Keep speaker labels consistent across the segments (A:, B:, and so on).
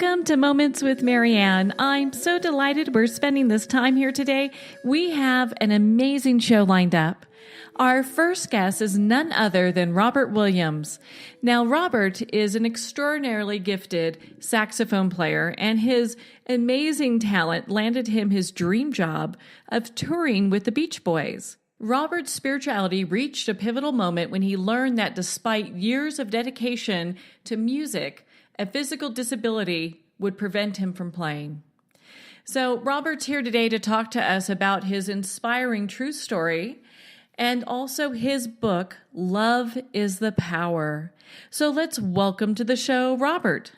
A: Welcome to Moments with Marianne. I'm so delighted we're spending this time here today. We have an amazing show lined up. Our first guest is none other than Robert Williams. Now, Robert is an extraordinarily gifted saxophone player, and his amazing talent landed him his dream job of touring with the Beach Boys. Robert's spirituality reached a pivotal moment when he learned that despite years of dedication to music, a physical disability would prevent him from playing. So Robert's here today to talk to us about his inspiring true story and also his book, Love is the Power. So let's welcome to the show, Robert.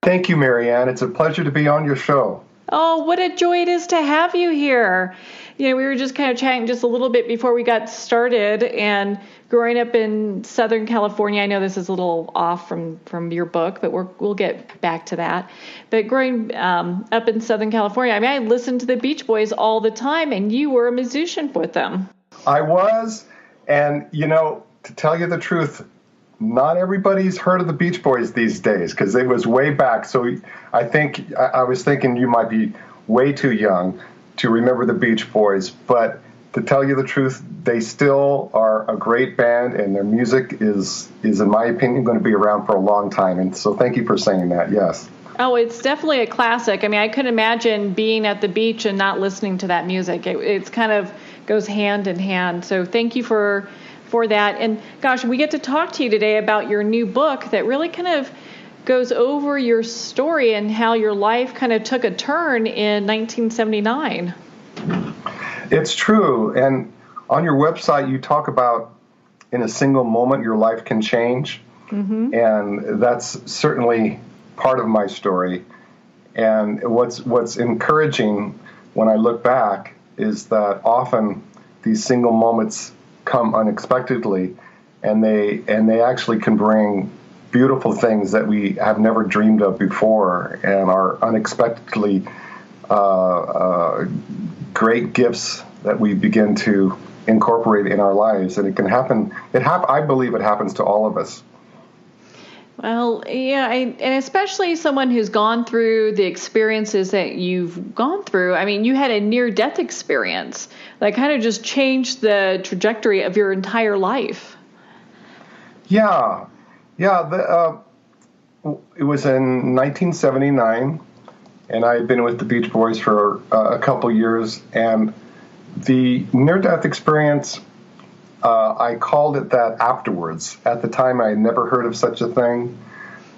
B: Thank you, Marianne. It's a pleasure to be on your show.
A: Oh, what a joy it is to have you here. You know, we were just kind of chatting just a little bit before we got started, and growing up in Southern California, I know this is a little off from your book, but we'll get back to that. But growing up in Southern California, I mean, I listened to the Beach Boys all the time, and you were a musician with them.
B: I was, and, you know, to tell you the truth, not everybody's heard of the Beach Boys these days because it was way back. So I think I was thinking you might be way too young to remember the Beach Boys. But to tell you the truth, they still are a great band, and their music is in my opinion, going to be around for a long time. And so thank you for saying that. Yes.
A: Oh, it's definitely a classic. I mean, I couldn't imagine being at the beach and not listening to that music. It's kind of goes hand in hand. So thank you for that. And gosh, we get to talk to you today about your new book that really kind of goes over your story and how your life kind of took a turn in 1979.
B: It's true. And on your website, you talk about in a single moment, your life can change. Mm-hmm. And that's certainly part of my story. And what's encouraging when I look back is that often these single moments come unexpectedly, and they actually can bring beautiful things that we have never dreamed of before, and are unexpectedly great gifts that we begin to incorporate in our lives. And it can happen. I believe it happens to all of us.
A: Well, yeah, and especially someone who's gone through the experiences that you've gone through. I mean, you had a near-death experience that kind of just changed the trajectory of your entire life. Yeah.
B: It was in 1979, and I had been with the Beach Boys for a couple years, and the near-death experience, I called it that afterwards. At the time, I had never heard of such a thing.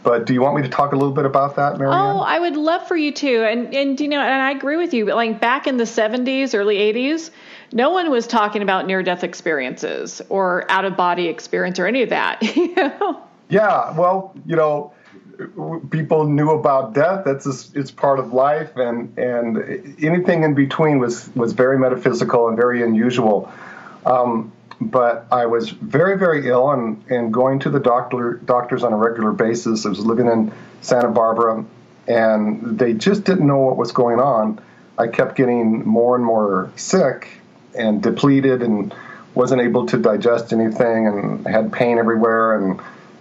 B: But do you want me to talk a little bit about that, Marianne?
A: Oh, I would love for you to. And you know, and I agree with you. But like back in the 70s, early 80s, no one was talking about near-death experiences or out-of-body experience or any of that. You know?
B: Yeah. Well, you know, people knew about death. It's part of life, and anything in between was very metaphysical and very unusual. But I was very, very ill and going to the doctors on a regular basis. I was living in Santa Barbara, and they just didn't know what was going on. I kept getting more and more sick and depleted and wasn't able to digest anything and had pain everywhere.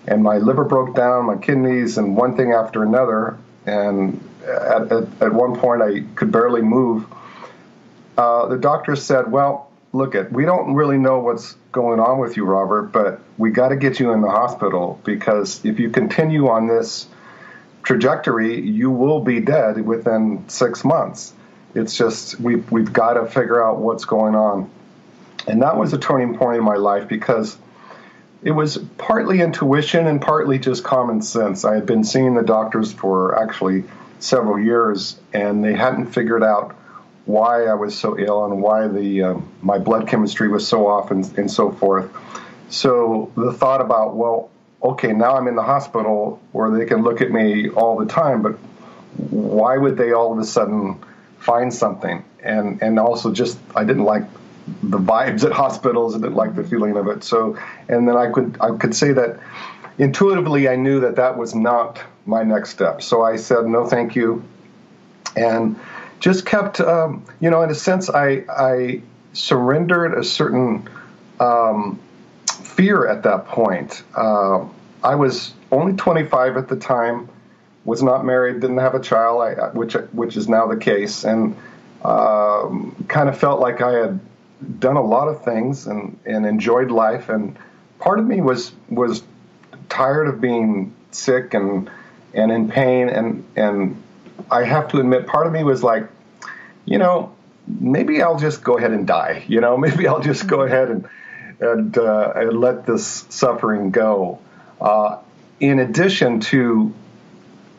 B: And my liver broke down, my kidneys, and one thing after another. And at one point, I could barely move. The doctor said, well, look, we don't really know what's going on with you, Robert, but we got to get you in the hospital, because if you continue on this trajectory, you will be dead within 6 months. It's just we've got to figure out what's going on. And that was a turning point in my life, because it was partly intuition and partly just common sense. I had been seeing the doctors for actually several years, and they hadn't figured out why I was so ill and why my blood chemistry was so off and so forth. So the thought about, well, okay, now I'm in the hospital where they can look at me all the time, but why would they all of a sudden find something? And also just, I didn't like the vibes at hospitals. I didn't like the feeling of it. So, and then I could say that intuitively I knew that was not my next step. So I said, no, thank you. And just kept, in a sense, I surrendered a certain fear at that point. I was only 25 at the time, was not married, didn't have a child, which is now the case, and kind of felt like I had done a lot of things and enjoyed life. And part of me was tired of being sick and in pain. And I have to admit, part of me was like, maybe I'll just go ahead and die. Maybe I'll just go ahead and let this suffering go. In addition to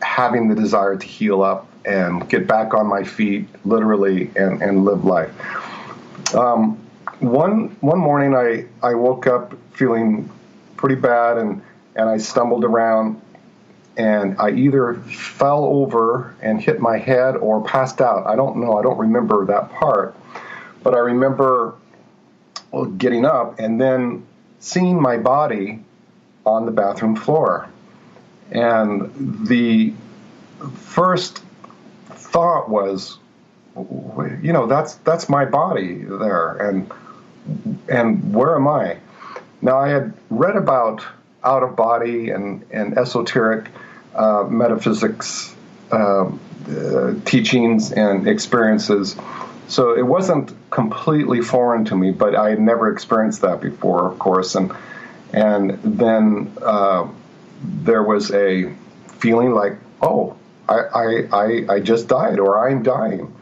B: having the desire to heal up and get back on my feet, literally, and live life. One morning, I woke up feeling pretty bad, and I stumbled around, and I either fell over and hit my head or passed out. I don't know. I don't remember that part, but I remember getting up and then seeing my body on the bathroom floor. And the first thought was, that's my body there, and where am I? Now, I had read about out of body and esoteric metaphysics teachings and experiences, so it wasn't completely foreign to me, but I had never experienced that before, of course, and then there was a feeling like, oh, I just died, or I'm dying.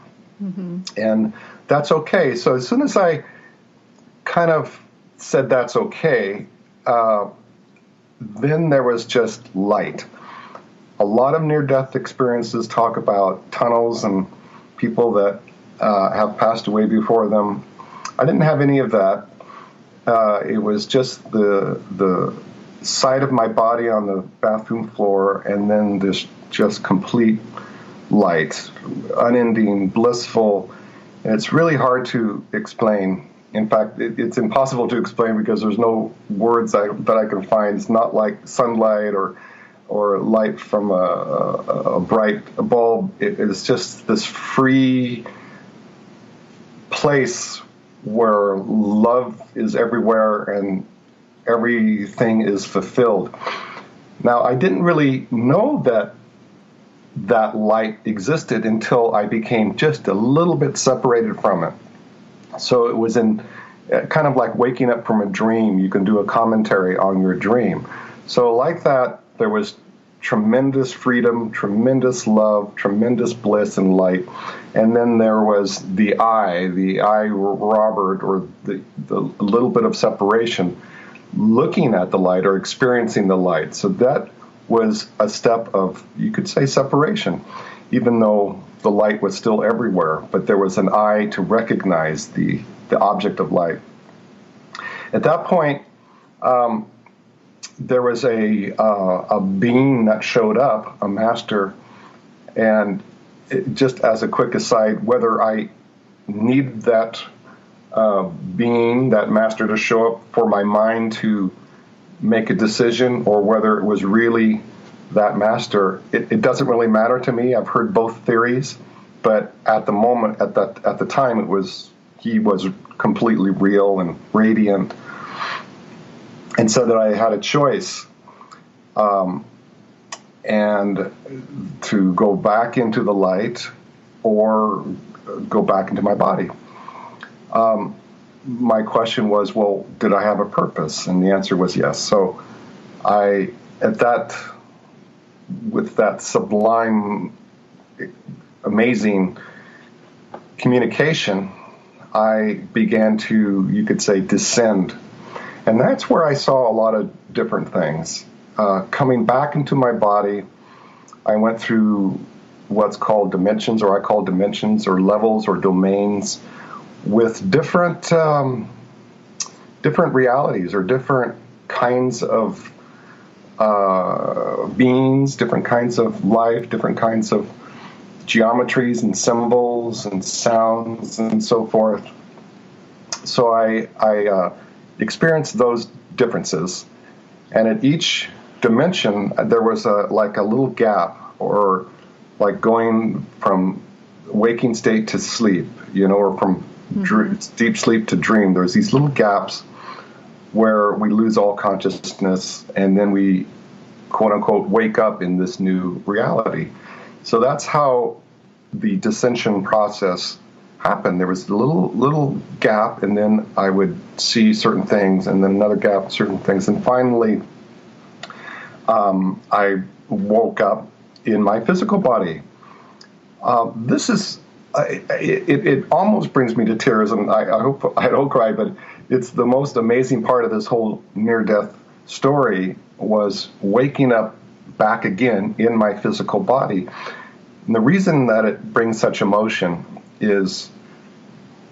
B: Mm-hmm. And that's okay. So as soon as I kind of said that's okay, then there was just light. A lot of near-death experiences talk about tunnels and people that have passed away before them. I didn't have any of that. It was just the sight of my body on the bathroom floor, and then this just complete light, unending, blissful. And it's really hard to explain. In fact, it's impossible to explain because there's no words that I can find. It's not like sunlight or light from a bright bulb. It's just this free place where love is everywhere and everything is fulfilled. Now, I didn't really know that light existed until I became just a little bit separated from it. So it was in kind of like waking up from a dream. You can do a commentary on your dream. So like that, there was tremendous freedom, tremendous love, tremendous bliss and light. And then there was the I, Robert, or the little bit of separation, looking at the light or experiencing the light. So that was a step of, you could say, separation, even though the light was still everywhere, but there was an eye to recognize the object of light. At that point, there was a being that showed up, a master, and just as a quick aside, whether I needed that being, that master, to show up for my mind to make a decision, or whether it was really that master, it doesn't really matter to me. I've heard both theories, but at the moment, at the time, he was completely real and radiant, and so that I had a choice, and to go back into the light or go back into my body. My question was, well, did I have a purpose? And the answer was yes. So with that sublime, amazing communication, I began to, you could say, descend. And that's where I saw a lot of different things. Coming back into my body, I went through what's called dimensions, or I call dimensions, or levels, or domains, with different realities, or different kinds of beings, different kinds of life, different kinds of geometries and symbols and sounds and so forth. So I experienced those differences, and at each dimension there was a little gap, or like going from waking state to sleep, or from deep sleep to dream. There's these little gaps where we lose all consciousness, and then we quote unquote, wake up in this new reality. So that's how the dissension process happened. There was a little gap, and then I would see certain things, and then another gap, certain things, and finally I woke up in my physical body. This is, it almost brings me to tears, and I hope I don't cry, but it's the most amazing part of this whole near-death story was waking up back again in my physical body. And the reason that it brings such emotion is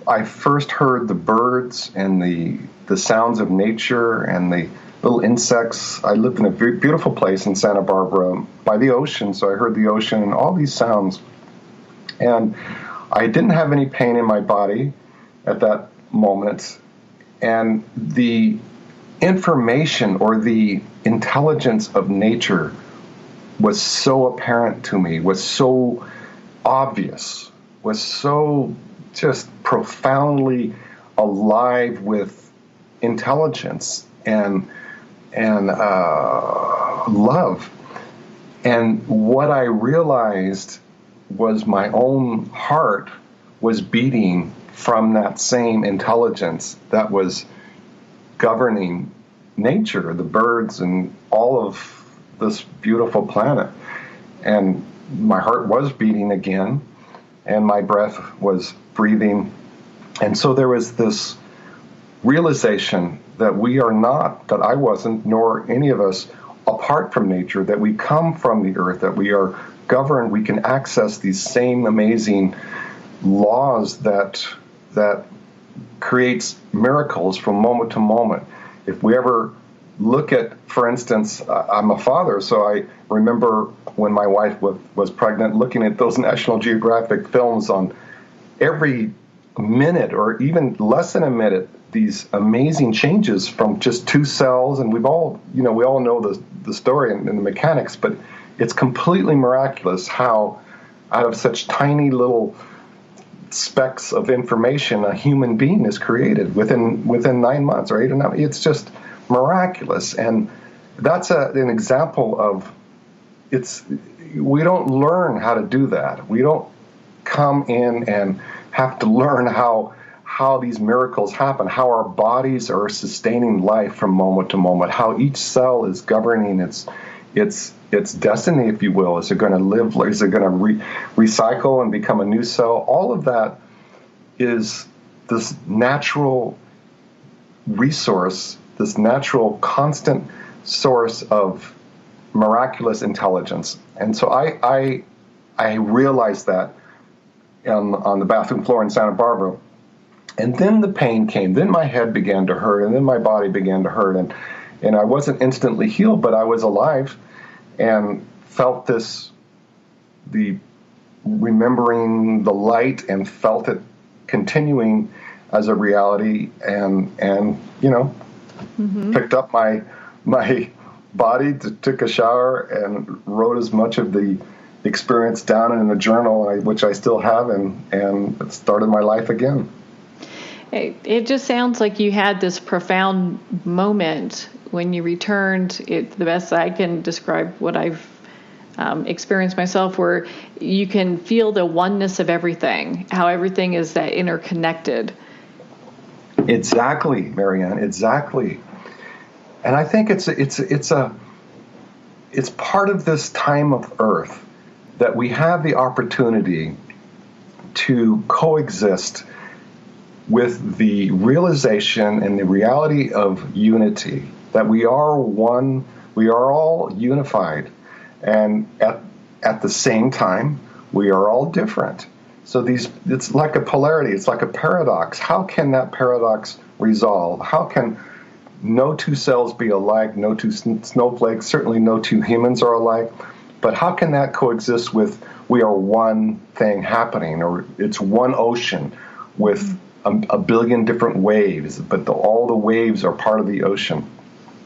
B: I first heard the birds and the sounds of nature and the little insects. I lived in a beautiful place in Santa Barbara by the ocean, so I heard the ocean and all these sounds. And I didn't have any pain in my body at that moment. And the information or the intelligence of nature was so apparent to me, was so obvious, was so just profoundly alive with intelligence and love. And what I realized was my own heart was beating from that same intelligence that was governing nature, the birds and all of this beautiful planet. And my heart was beating again, and my breath was breathing. And so there was this realization that we are not, that I wasn't, nor any of us, apart from nature, that we come from the earth, that we are governed, we can access these same amazing laws that creates miracles from moment to moment. If we ever look at, for instance, I'm a father, so I remember when my wife was pregnant, looking at those National Geographic films on every minute or even less than a minute, these amazing changes from just two cells, and we all know the story and the mechanics, but it's completely miraculous how out of such tiny little specks of information a human being is created within 9 months or 8 or 9. It's just miraculous, and that's an example of we don't learn how to do that. We don't come in and have to learn how these miracles happen, how our bodies are sustaining life from moment to moment, how each cell is governing its destiny, if you will. Is it going to live? Is it going to recycle and become a new cell? All of that is this natural resource, this natural constant source of miraculous intelligence. And so I realized that on the bathroom floor in Santa Barbara. And then the pain came. Then my head began to hurt, and then my body began to hurt. And I wasn't instantly healed, but I was alive and felt the remembering the light, and felt it continuing as a reality, and picked up my body, took a shower, and wrote as much of the experience down in a journal, which I still have, and started my life again.
C: It just sounds like you had this profound moment when you returned. The best I can describe what I've experienced myself, where you can feel the oneness of everything, how everything is that interconnected.
B: Exactly, Marianne. Exactly. And I think it's part of this time of Earth that we have the opportunity to coexist with the realization and the reality of unity, that we are one, we are all unified, and at the same time, we are all different. So it's like a polarity, it's like a paradox. How can that paradox resolve? How can no two cells be alike, no two snowflakes, certainly no two humans are alike, but how can that coexist with we are one thing happening, or it's one ocean with a billion different waves, but all the waves are part of the ocean?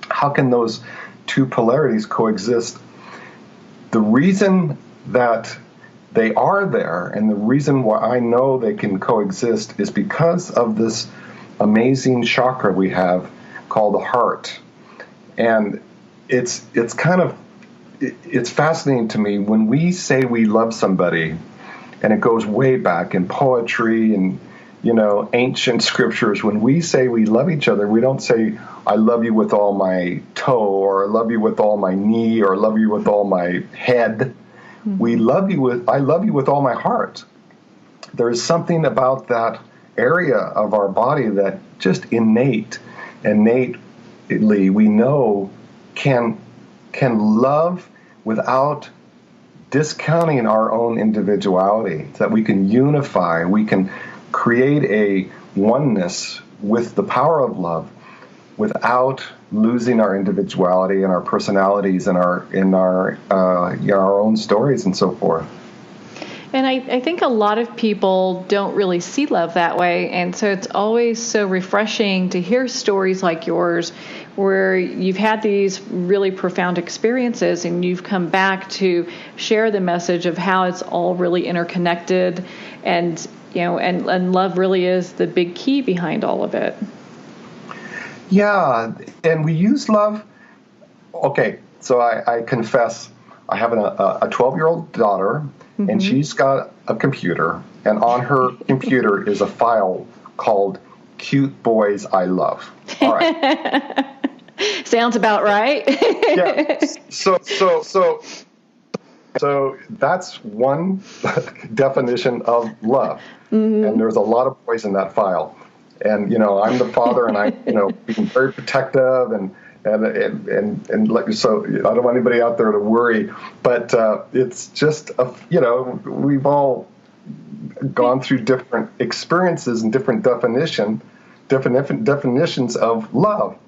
B: How can those two polarities coexist? The reason that they are there, and the reason why I know they can coexist, is because of this amazing chakra we have called the heart. And it's kind of it's fascinating to me when we say we love somebody, and it goes way back in poetry and, ancient scriptures. When we say we love each other, we don't say, I love you with all my toe, or I love you with all my knee, or I love you with all my head. Mm-hmm. I love you with all my heart. There is something about that area of our body that just innately we know can love without discounting our own individuality, that we can unify, we can create a oneness with the power of love without losing our individuality and our personalities and our own stories and so forth.
C: And I think a lot of people don't really see love that way. And so it's always so refreshing to hear stories like yours where you've had these really profound experiences and you've come back to share the message of how it's all really interconnected and, and love really is the big key behind all of it.
B: Yeah. And we use love. Okay. So I confess, I have a 12-year-old daughter. Mm-hmm. And she's got a computer, and on her computer is a file called Cute Boys I Love. All right.
C: Sounds about right.
B: Yeah. So that's one definition of love. Mm-hmm. And there's a lot of boys in that file. And, I'm the father, and I'm, being very protective and so I don't want anybody out there to worry, but it's just we've all gone through different experiences and different definitions of love.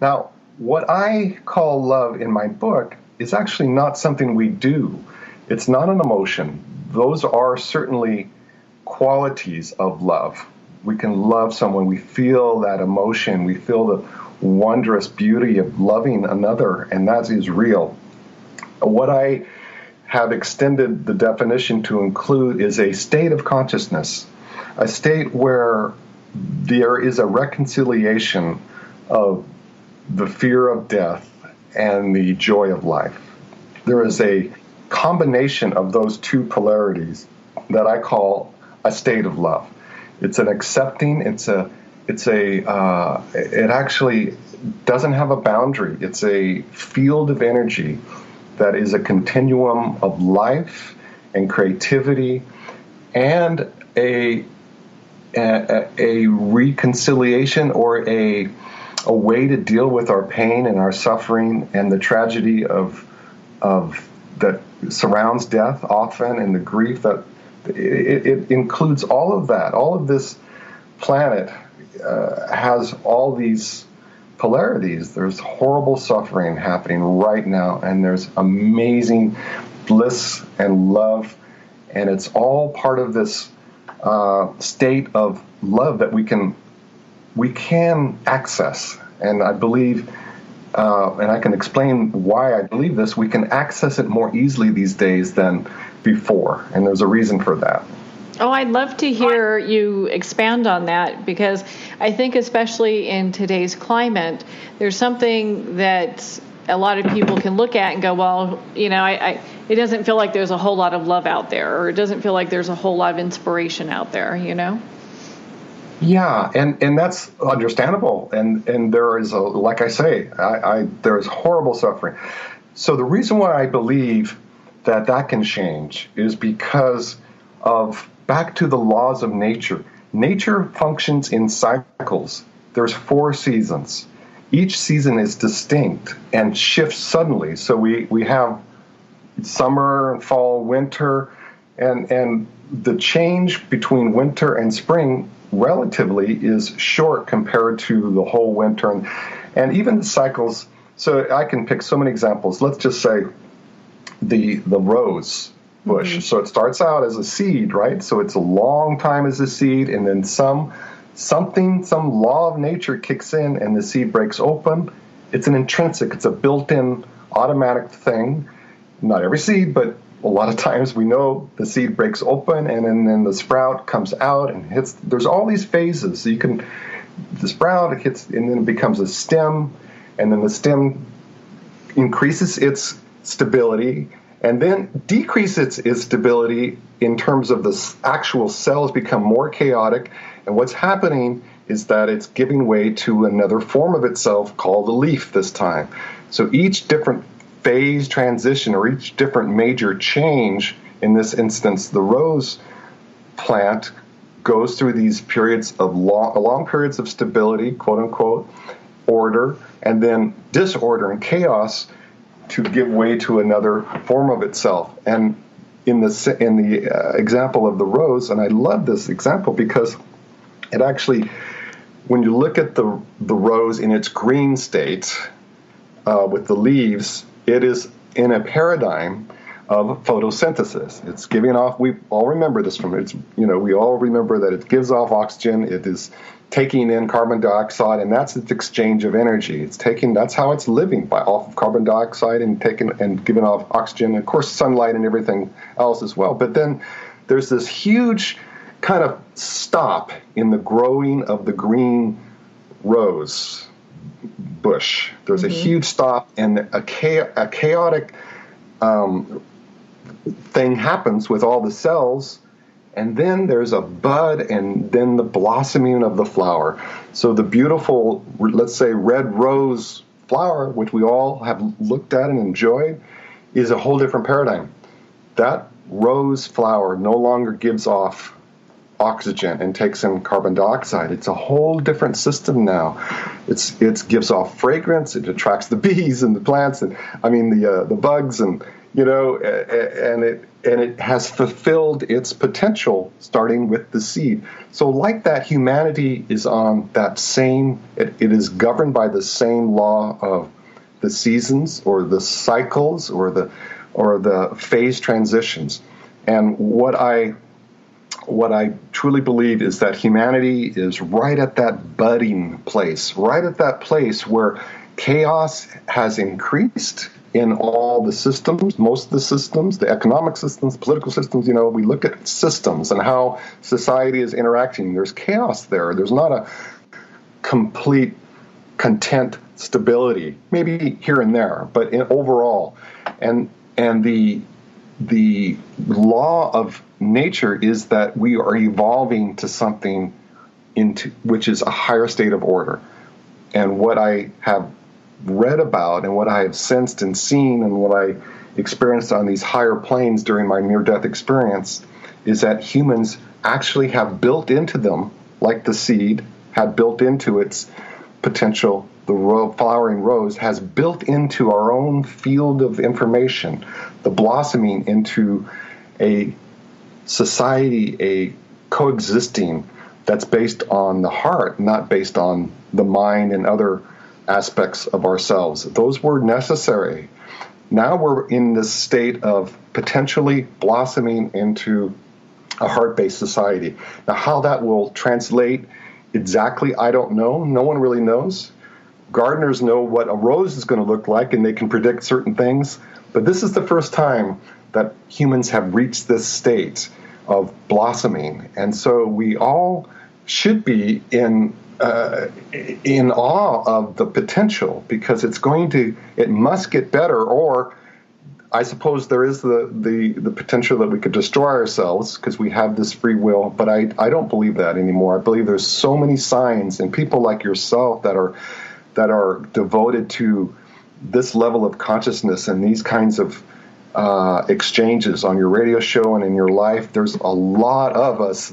B: Now, what I call love in my book is actually not something we do. It's not an emotion. Those are certainly qualities of love. We can love someone. We feel that emotion. We feel the wondrous beauty of loving another, and that is real. What I have extended the definition to include is a state of consciousness, a state where there is a reconciliation of the fear of death and the joy of life. There is a combination of those two polarities that I call a state of love. It's an accepting, it actually doesn't have a boundary. It's a field of energy that is a continuum of life and creativity and a reconciliation or a way to deal with our pain and our suffering and the tragedy of that surrounds death often, and the grief that it includes all of that. All of this planet has all these polarities. There's horrible suffering happening right now, and there's amazing bliss and love, and it's all part of this state of love that we can access. And I believe, and I can explain why I believe this, we can access it more easily these days than before, and there's a reason for that.
C: Oh, I'd love to hear you expand on that, because I think especially in today's climate, there's something that a lot of people can look at and go, well, it doesn't feel like there's a whole lot of love out there, or it doesn't feel like there's a whole lot of inspiration out there,
B: Yeah, and that's understandable. And there is, like I say, there is horrible suffering. So the reason why I believe that can change is because of back to the laws of nature. Nature functions in cycles. There's 4 seasons. Each season is distinct and shifts suddenly. So we have summer, fall, winter, and the change between winter and spring relatively is short compared to the whole winter. And even the cycles, so I can pick so many examples. Let's just say the rose bush. Mm-hmm. So it starts out as a seed, right? So it's a long time as a seed, and then some law of nature kicks in and the seed breaks open. It's an intrinsic, it's a built-in automatic thing. Not every seed, but a lot of times we know the seed breaks open, and then the sprout comes out and hits. There's all these phases. So the sprout hits, and then it becomes a stem, and then the stem increases its stability, and then decrease its stability in terms of the actual cells become more chaotic. And what's happening is that it's giving way to another form of itself called a leaf this time. So each different phase transition or each different major change, in this instance, the rose plant goes through these periods of long periods of stability, quote unquote, order, and then disorder and chaos to give way to another form of itself. And in the example of the rose, and I love this example because it actually, when you look at the rose in its green state with the leaves, it is in a paradigm of photosynthesis. It's giving off, we all remember this from it, we all remember that it gives off oxygen, it is taking in carbon dioxide, and that's its exchange of energy. That's how it's living, off of carbon dioxide and giving off oxygen, and of course sunlight and everything else as well. But then there's this huge kind of stop in the growing of the green rose bush. There's a huge stop, and a chaotic thing happens with all the cells, and then there's a bud and then the blossoming of the flower. So the beautiful, let's say, red rose flower, which we all have looked at and enjoyed, is a whole different paradigm. That rose flower no longer gives off oxygen and takes in carbon dioxide. It's a whole different system now. It gives off fragrance. It attracts the bees and the plants and the bugs and it has fulfilled its potential starting with the seed. So like that, humanity is on that same. It is governed by the same law of the seasons or the cycles or the phase transitions. And what I truly believe is that humanity is right at that budding place, right at that place where chaos has increased in all the systems, most of the systems, the economic systems, political systems. We look at systems and how society is interacting. There's chaos there. There's not a complete content stability, maybe here and there, but overall. And the law of nature is that we are evolving to something which is a higher state of order. And what I have read about and what I have sensed and seen and what I experienced on these higher planes during my near-death experience is that humans actually have built into them, like the seed had built into its potential, the flowering rose has built into our own field of information, the blossoming into a society, a coexisting that's based on the heart, not based on the mind and other aspects of ourselves. Those were necessary. Now we're in this state of potentially blossoming into a heart-based society. Now, how that will translate exactly, I don't know. No one really knows. Gardeners know what a rose is going to look like, and they can predict certain things. But this is the first time that humans have reached this state of blossoming. And so we all should be in awe of the potential, because it must get better, or I suppose there is the potential that we could destroy ourselves because we have this free will, but I don't believe that anymore. I believe there's so many signs, and people like yourself that are devoted to this level of consciousness and these kinds of exchanges on your radio show and in your life. There's a lot of us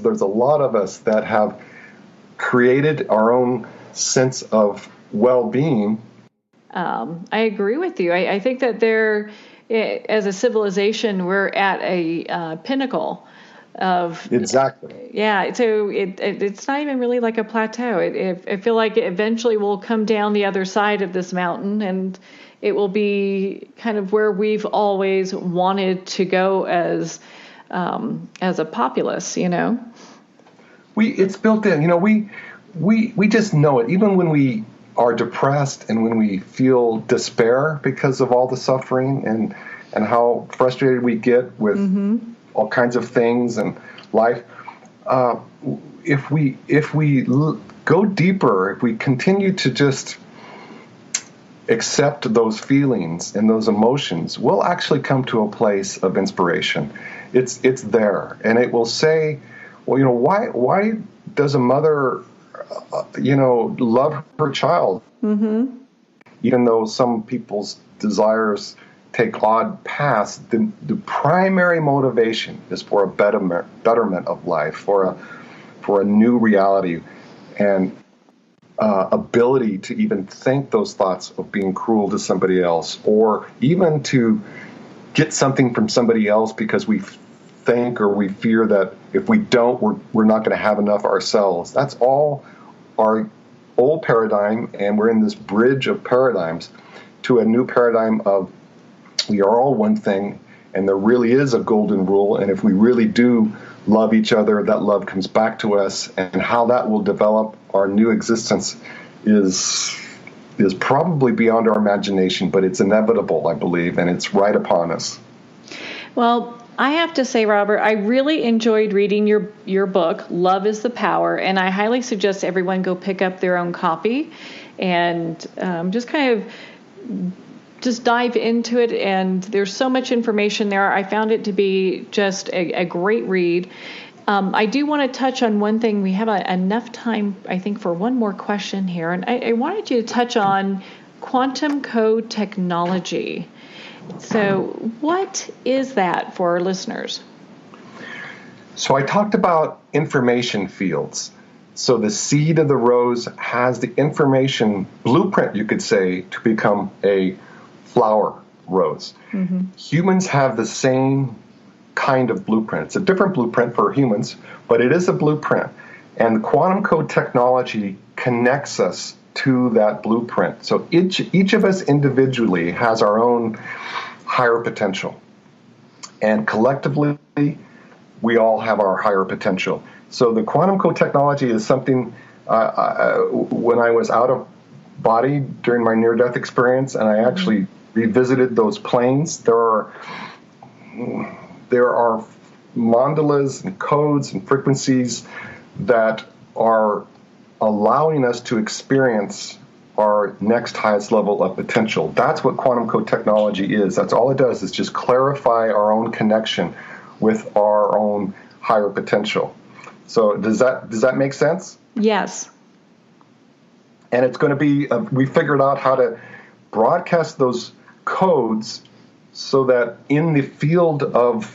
B: that have created our own sense of well-being.
C: I agree with you. I think that as a civilization, we're at a pinnacle of
B: exactly.
C: Yeah, so it's not even really like a plateau. I feel like eventually we'll come down the other side of this mountain, and it will be kind of where we've always wanted to go as a populace.
B: It's built in. We just know it. Even when we are depressed and when we feel despair because of all the suffering and how frustrated we get with all kinds of things and life, if we go deeper, if we continue to just accept those feelings and those emotions, we'll actually come to a place of inspiration. It's there, and it will say, well, why does a mother, love her child, even though some people's desires take odd paths? The primary motivation is for a betterment of life, for a new reality, and ability to even think those thoughts of being cruel to somebody else, or even to get something from somebody else because we think or we fear that if we don't, we're not going to have enough ourselves. That's all our old paradigm, and we're in this bridge of paradigms to a new paradigm of we are all one thing, and there really is a golden rule, and if we really do love each other, that love comes back to us, and how that will develop our new existence is probably beyond our imagination, but it's inevitable, I believe, and it's right upon us.
C: Well, I have to say, Robert, I really enjoyed reading your book, Love is the Power, and I highly suggest everyone go pick up their own copy and just dive into it. And there's so much information there. I found it to be just a great read. I do want to touch on one thing. We have enough time, I think, for one more question here. And I wanted you to touch on quantum code technology. So what is that for our listeners?
B: So I talked about information fields. So the seed of the rose has the information blueprint, you could say, to become a flower rose. Mm-hmm. Humans have the same kind of blueprint. It's a different blueprint for humans, but it is a blueprint. And the quantum code technology connects us to that blueprint. So each of us individually has our own higher potential. And collectively, we all have our higher potential. So the quantum code technology is something, when I was out of body during my near-death experience, and I actually revisited those planes, there are mandalas and codes and frequencies that are allowing us to experience our next highest level of potential. That's what quantum code technology is. That's all it does, is just clarify our own connection with our own higher potential. So does that make sense?
C: Yes.
B: And it's going to be, we figured out how to broadcast those codes so that in the field of,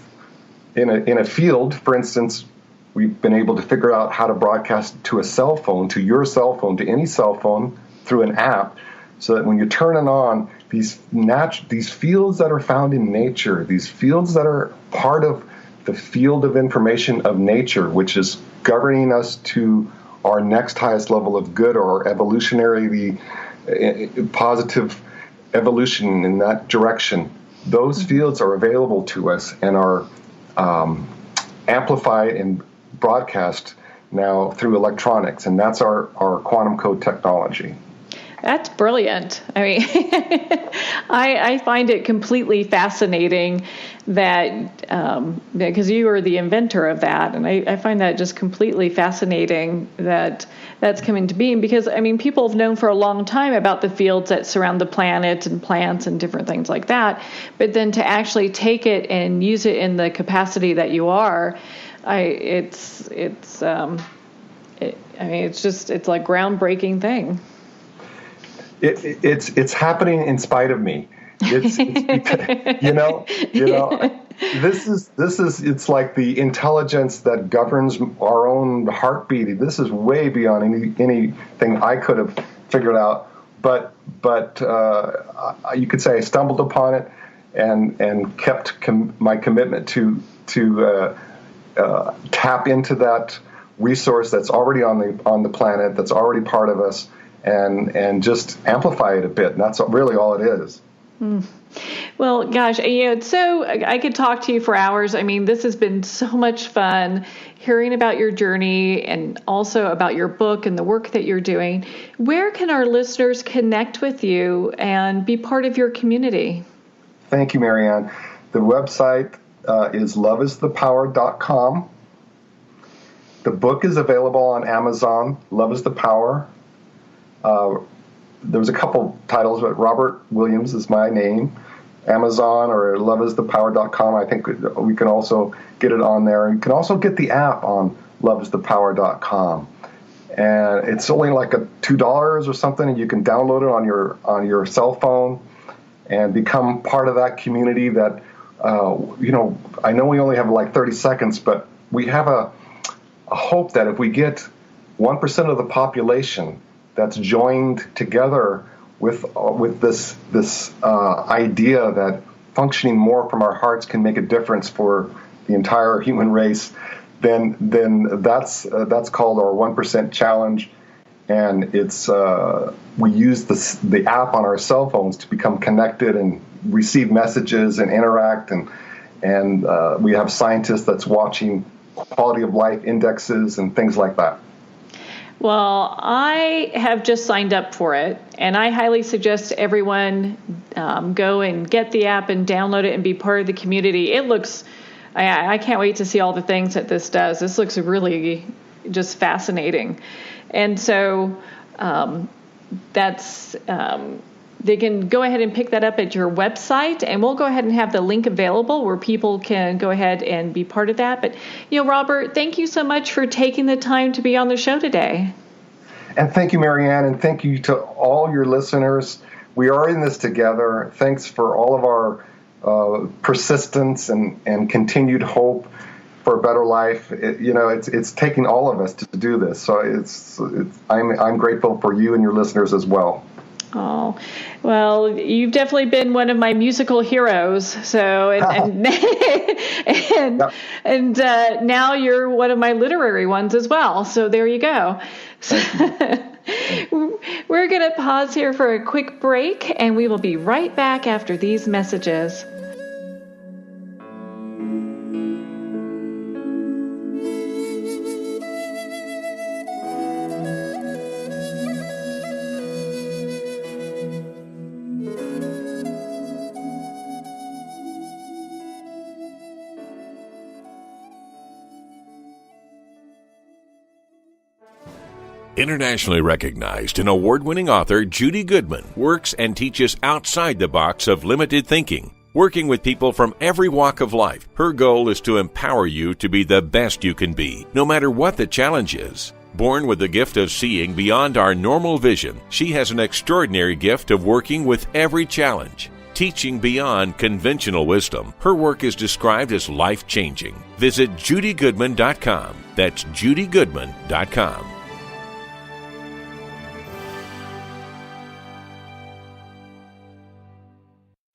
B: in a field, for instance, we've been able to figure out how to broadcast to a cell phone, to your cell phone, to any cell phone through an app, so that when you turn it on, these fields that are found in nature, these fields that are part of the field of information of nature, which is governing us to our next highest level of good, or evolutionary, positive evolution in that direction, those fields are available to us and are amplified and broadcast now through electronics, and that's our quantum code technology.
C: That's brilliant. I mean, I find it completely fascinating that, because you are the inventor of that, and I find that just completely fascinating that that's coming to being, because, I mean, people have known for a long time about the fields that surround the planet and plants and different things like that, but then to actually take it and use it in the capacity that you are, it's like groundbreaking thing.
B: It's happening in spite of me. It's it's like the intelligence that governs our own heartbeat. This is way beyond anything I could have figured out. But you could say I stumbled upon it and kept my commitment to tap into that resource that's already on the planet, that's already part of us, and just amplify it a bit. And that's really all it is.
C: Well, gosh, so I could talk to you for hours. I mean, this has been so much fun hearing about your journey and also about your book and the work that you're doing. Where can our listeners connect with you and be part of your community?
B: Thank you, Marianne. The website is loveisthepower.com. The book is available on Amazon, Love is the Power. there was a couple titles, but Robert Williams is my name. Amazon or loveisthepower.com. I think we can also get it on there. And you can also get the app on loveisthepower.com. And it's only like $2 or something, and you can download it on your cell phone and become part of that community that, I know we only have like 30 seconds, but we have a hope that if we get 1% of the population that's joined together with this idea that functioning more from our hearts can make a difference for the entire human race, then that's called our 1% challenge, and it's we use the app on our cell phones to become connected and receive messages and interact, and we have scientists that's watching quality of life indexes and things like that.
C: Well, I have just signed up for it, and I highly suggest everyone go and get the app and download it and be part of the community. It looks, I can't wait to see all the things that this does. This looks really just fascinating. And so they can go ahead and pick that up at your website, and we'll go ahead and have the link available where people can go ahead and be part of that. But, Robert, thank you so much for taking the time to be on the show today.
B: And thank you, Marianne, and thank you to all your listeners. We are in this together. Thanks for all of our persistence and continued hope for a better life. It's taking all of us to do this. So I'm grateful for you and your listeners as well.
C: Oh, well, you've definitely been one of my musical heroes. So, and now you're one of my literary ones as well. So there you go. So we're going to pause here for a quick break, and we will be right back after these messages.
D: Internationally recognized and award-winning author Judy Goodman works and teaches outside the box of limited thinking. Working with people from every walk of life, her goal is to empower you to be the best you can be, no matter what the challenge is. Born with the gift of seeing beyond our normal vision, she has an extraordinary gift of working with every challenge. Teaching beyond conventional wisdom, her work is described as life-changing. Visit judygoodman.com. That's judygoodman.com.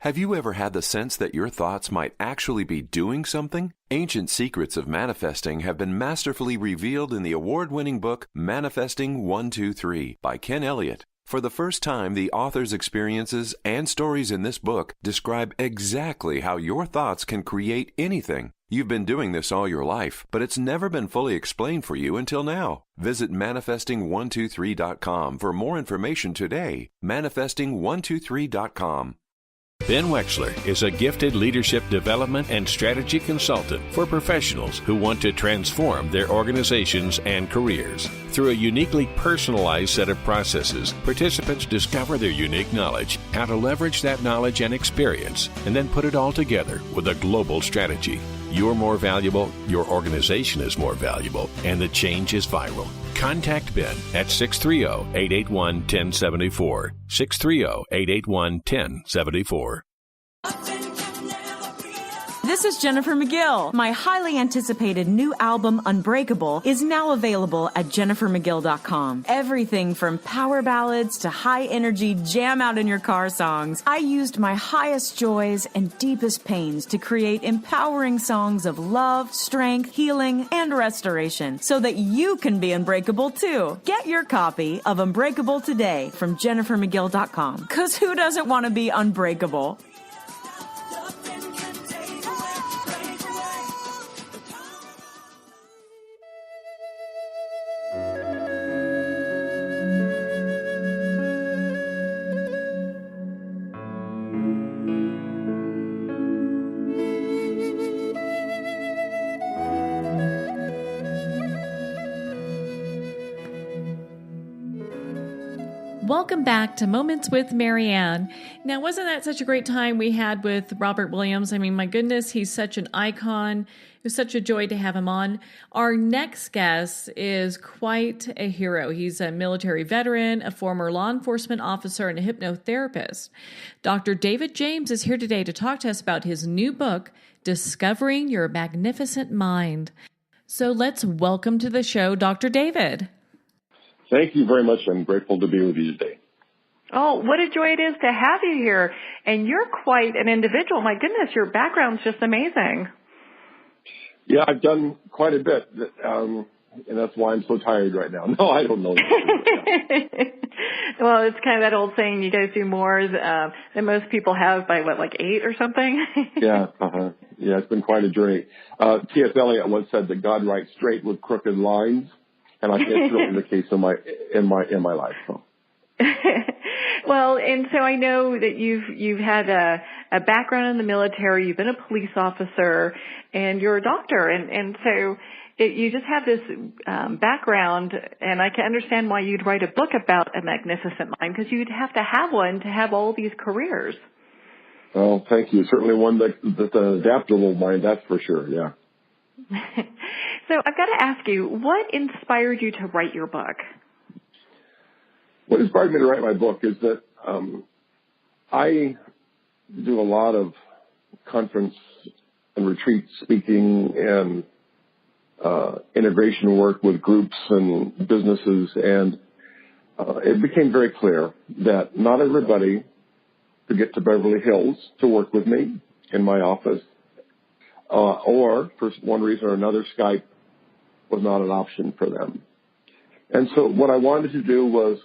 E: Have you ever had the sense that your thoughts might actually be doing something? Ancient secrets of manifesting have been masterfully revealed in the award-winning book Manifesting 1-2-3 by Ken Elliott. For the first time, the author's experiences and stories in this book describe exactly how your thoughts can create anything. You've been doing this all your life, but it's never been fully explained for you until now. Visit manifesting123.com for more information today. Manifesting123.com.
D: Ben Wexler is a gifted leadership development and strategy consultant for professionals who want to transform their organizations and careers. Through a uniquely personalized set of processes, participants discover their unique knowledge, how to leverage that knowledge and experience, and then put it all together with a global strategy. You're more valuable, your organization is more valuable, and the change is viral. Contact Ben at 630-881-1074. 630-881-1074.
F: This is Jennifer McGill. My highly anticipated new album, Unbreakable, is now available at jennifermcgill.com. Everything from power ballads to high-energy jam-out-in-your-car songs. I used my highest joys and deepest pains to create empowering songs of love, strength, healing, and restoration so that you can be unbreakable too. Get your copy of Unbreakable today from jennifermcgill.com. Because who doesn't want to be unbreakable?
A: Welcome back to Moments with Marianne. Now, wasn't that such a great time we had with Robert Williams? I mean, my goodness, he's such an icon. It was such a joy to have him on. Our next guest is quite a hero. He's a military veteran, a former law enforcement officer, and a hypnotherapist. Dr. David James is here today to talk to us about his new book, Discovering Your Magnificent Mind. So let's welcome to the show, Dr. David.
G: Thank you very much. I'm grateful to be with you today.
H: Oh, what a joy it is to have you here. And you're quite an individual. My goodness, your background's just amazing.
G: Yeah, I've done quite a bit, and that's why I'm so tired right now. No, I don't know.
H: Well, it's kind of that old saying, you guys do more than most people have by, like 8 or something?
G: Yeah, yeah, it's been quite a journey. T.S. Eliot once said that God writes straight with crooked lines, and I think it's really the case in my life. So.
H: Well, and so I know that you've had a background in the military, you've been a police officer, and you're a doctor, and so you just have this background, and I can understand why you'd write a book about a magnificent mind, because you'd have to have one to have all these careers.
G: Well, thank you. Certainly one that's an adaptable mind, that's for sure, yeah.
H: So I've got to ask you, what inspired you to write your book?
G: What inspired me to write my book is that I do a lot of conference and retreat speaking and integration work with groups and businesses, and it became very clear that not everybody could get to Beverly Hills to work with me in my office, or for one reason or another, Skype was not an option for them. And so what I wanted to do was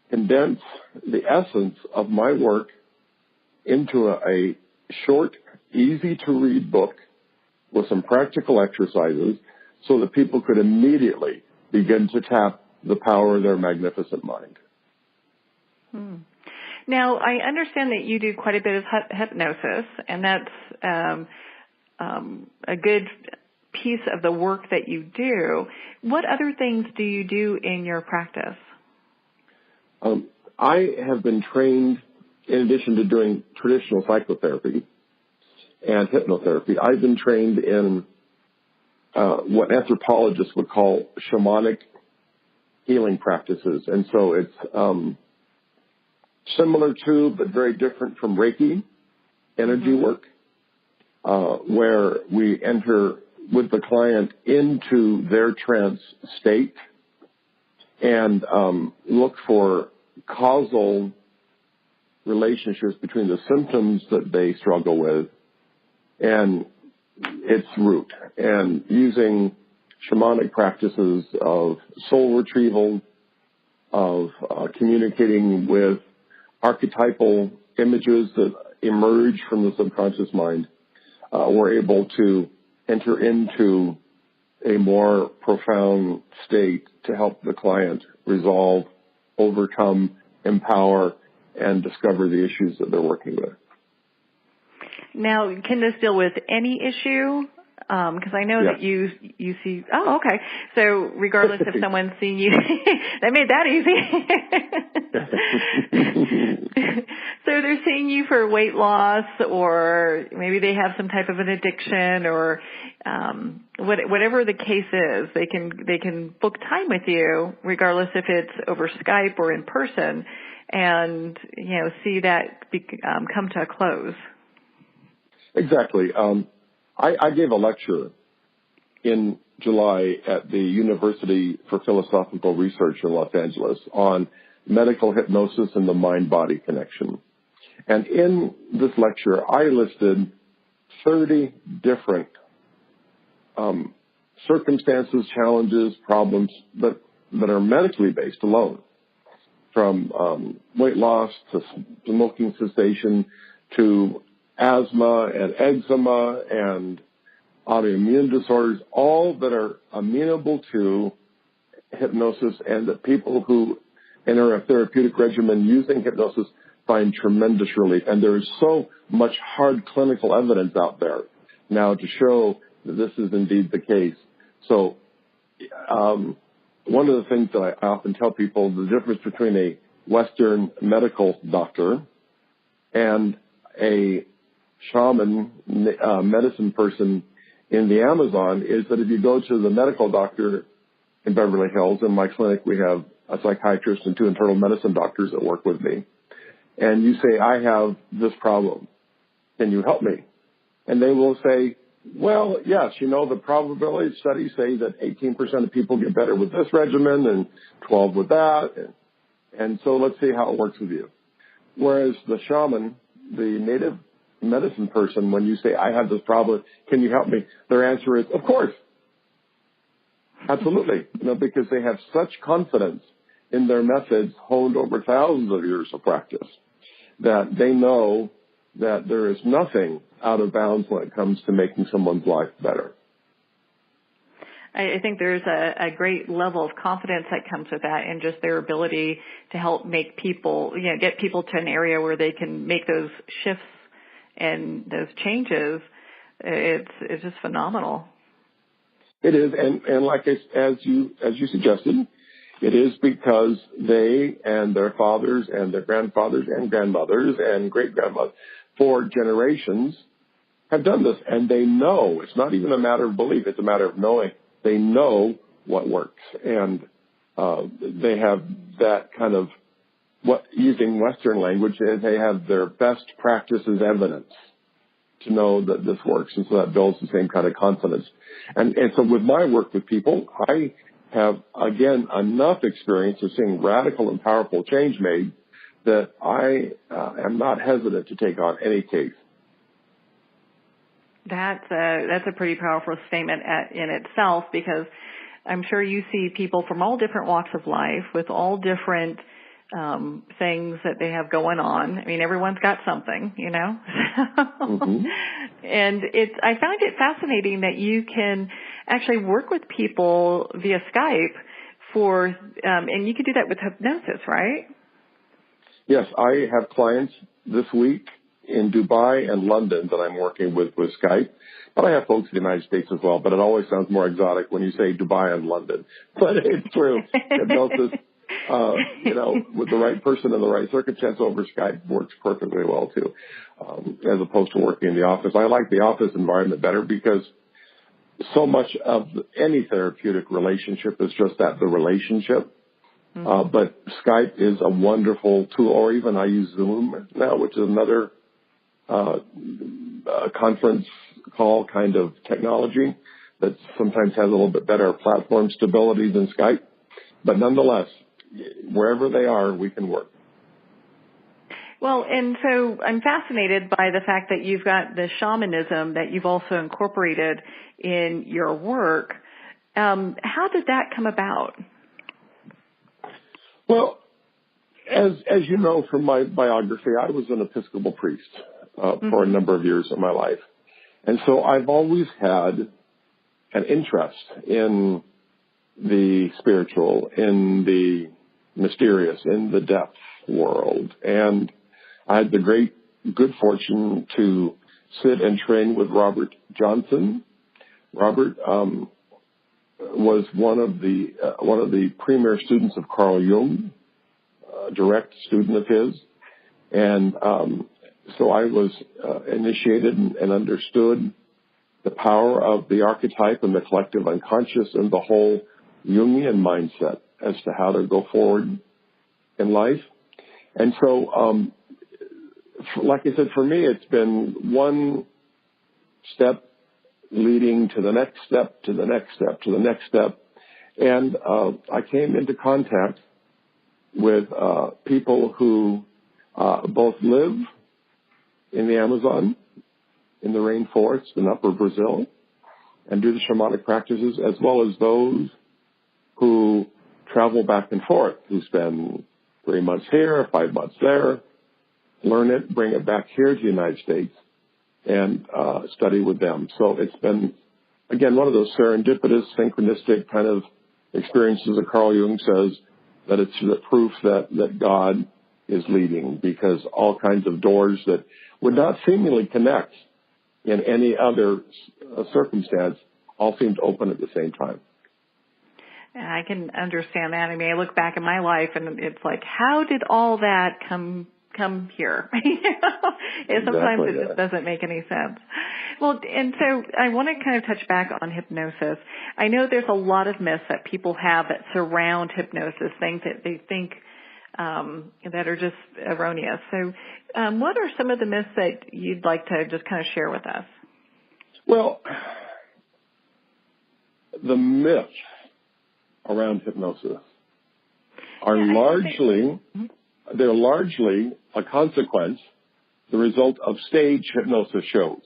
G: condense the essence of my work into a short, easy-to-read book with some practical exercises so that people could immediately begin to tap the power of their magnificent mind.
H: Now, I understand that you do quite a bit of hypnosis, and that's a good piece of the work that you do. What other things do you do in your practice?
G: I have been trained, in addition to doing traditional psychotherapy and hypnotherapy, I've been trained in what anthropologists would call shamanic healing practices. And so it's similar to, but very different from Reiki energy work, where we enter with the client into their trance state and look for causal relationships between the symptoms that they struggle with and its root, and using shamanic practices of soul retrieval, of communicating with archetypal images that emerge from the subconscious mind, we're able to enter into a more profound state to help the client resolve, overcome, empower, and discover the issues that they're working with.
H: Now, can this deal with any issue? Because I know that you see. Oh, okay. So regardless if someone's seeing you, they made that easy. So they're seeing you for weight loss, or maybe they have some type of an addiction, or whatever the case is, they can book time with you, regardless if it's over Skype or in person, and see that come to a close.
G: Exactly. I gave a lecture in July at the University for Philosophical Research in Los Angeles on medical hypnosis and the mind-body connection. And in this lecture, I listed 30 different circumstances, challenges, problems that are medically based alone, from weight loss to smoking cessation to asthma and eczema and autoimmune disorders, all that are amenable to hypnosis, and that people who enter a therapeutic regimen using hypnosis find tremendous relief. And there is so much hard clinical evidence out there now to show that this is indeed the case. So one of the things that I often tell people, the difference between a Western medical doctor and a shaman medicine person in the Amazon is that if you go to the medical doctor in Beverly Hills, in my clinic we have a psychiatrist and 2 internal medicine doctors that work with me, and you say, I have this problem, can you help me? And they will say, well, yes, the probability studies say that 18% of people get better with this regimen and 12 with that, and so let's see how it works with you. Whereas the shaman, the native medicine person, when you say, I have this problem, can you help me? Their answer is, of course. Absolutely. Because they have such confidence in their methods honed over thousands of years of practice that they know that there is nothing out of bounds when it comes to making someone's life better.
H: I think there's a great level of confidence that comes with that, and just their ability to help make people, get people to an area where they can make those shifts and those changes. It's just phenomenal.
G: It is, and like as you suggested, it is because they and their fathers and their grandfathers and grandmothers and great-grandmothers for generations have done this, and they know. It's not even a matter of belief, it's a matter of knowing. They know what works, and they have that kind of, using Western language, they have their best practices evidence to know that this works, and so that builds the same kind of confidence. And so with my work with people, I have, again, enough experience of seeing radical and powerful change made that I am not hesitant to take on any case.
H: That's a pretty powerful statement in itself, because I'm sure you see people from all different walks of life with all different things that they have going on. I mean, everyone's got something, Mm-hmm. And I find it fascinating that you can actually work with people via Skype and you can do that with hypnosis, right?
G: Yes, I have clients this week in Dubai and London that I'm working with Skype. But I have folks in the United States as well, but it always sounds more exotic when you say Dubai and London. But it's true. Hypnosis, with the right person in the right circumstance over Skype works perfectly well too, as opposed to working in the office. I like the office environment better because so much of any therapeutic relationship is just that, the relationship. Mm-hmm. But Skype is a wonderful tool, or even I use Zoom now, which is another conference call kind of technology that sometimes has a little bit better platform stability than Skype. But nonetheless, wherever they are, we can work.
H: Well, and so I'm fascinated by the fact that you've got the shamanism that you've also incorporated in your work. How did that come about? Well,
G: as you know from my biography, I was an Episcopal priest for a number of years of my life. And so I've always had an interest in the spiritual, in the mysterious, in the depth world. And I had the good fortune to sit and train with Robert Johnson. Robert was one of the premier students of Carl Jung, a direct student of his. And so I was initiated and understood the power of the archetype and the collective unconscious and the whole Jungian mindset as to how to go forward in life. And so, like I said, for me, it's been one step leading to the next step, to the next step, to the next step. And I came into contact with people who both live in the Amazon, in the rainforest in upper Brazil, and do the shamanic practices, as well as those who travel back and forth, who spend 3 months here, 5 months there, learn it, bring it back here to the United States, and study with them. So it's been, again, one of those serendipitous, synchronistic kind of experiences that Carl Jung says that it's the proof that God is leading, because all kinds of doors that would not seemingly connect in any other circumstance all seem to open at the same time.
H: I can understand that. I mean, I look back at my life and it's like, how did all that come here? Sometimes it just doesn't make any sense. Well, and so I want to kind of touch back on hypnosis. I know there's a lot of myths that people have that surround hypnosis, things that they think that are just erroneous. So what are some of the myths that you'd like to just kind of share with us?
G: Well, the myths around hypnosis are largely a consequence, the result of stage hypnosis shows.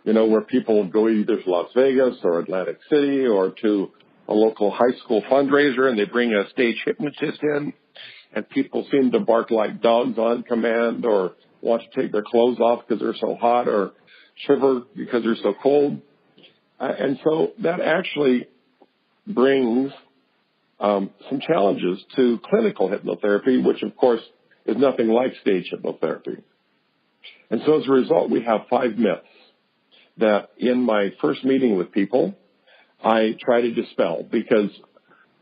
G: You know, where people go either to Las Vegas or Atlantic City or to a local high school fundraiser and they bring a stage hypnotist in and people seem to bark like dogs on command or want to take their clothes off because they're so hot or shiver because they're so cold. And so that actually brings some challenges to clinical hypnotherapy, which of course is nothing like stage hypnotherapy. And so as a result, we have 5 myths that in my first meeting with people, I try to dispel, because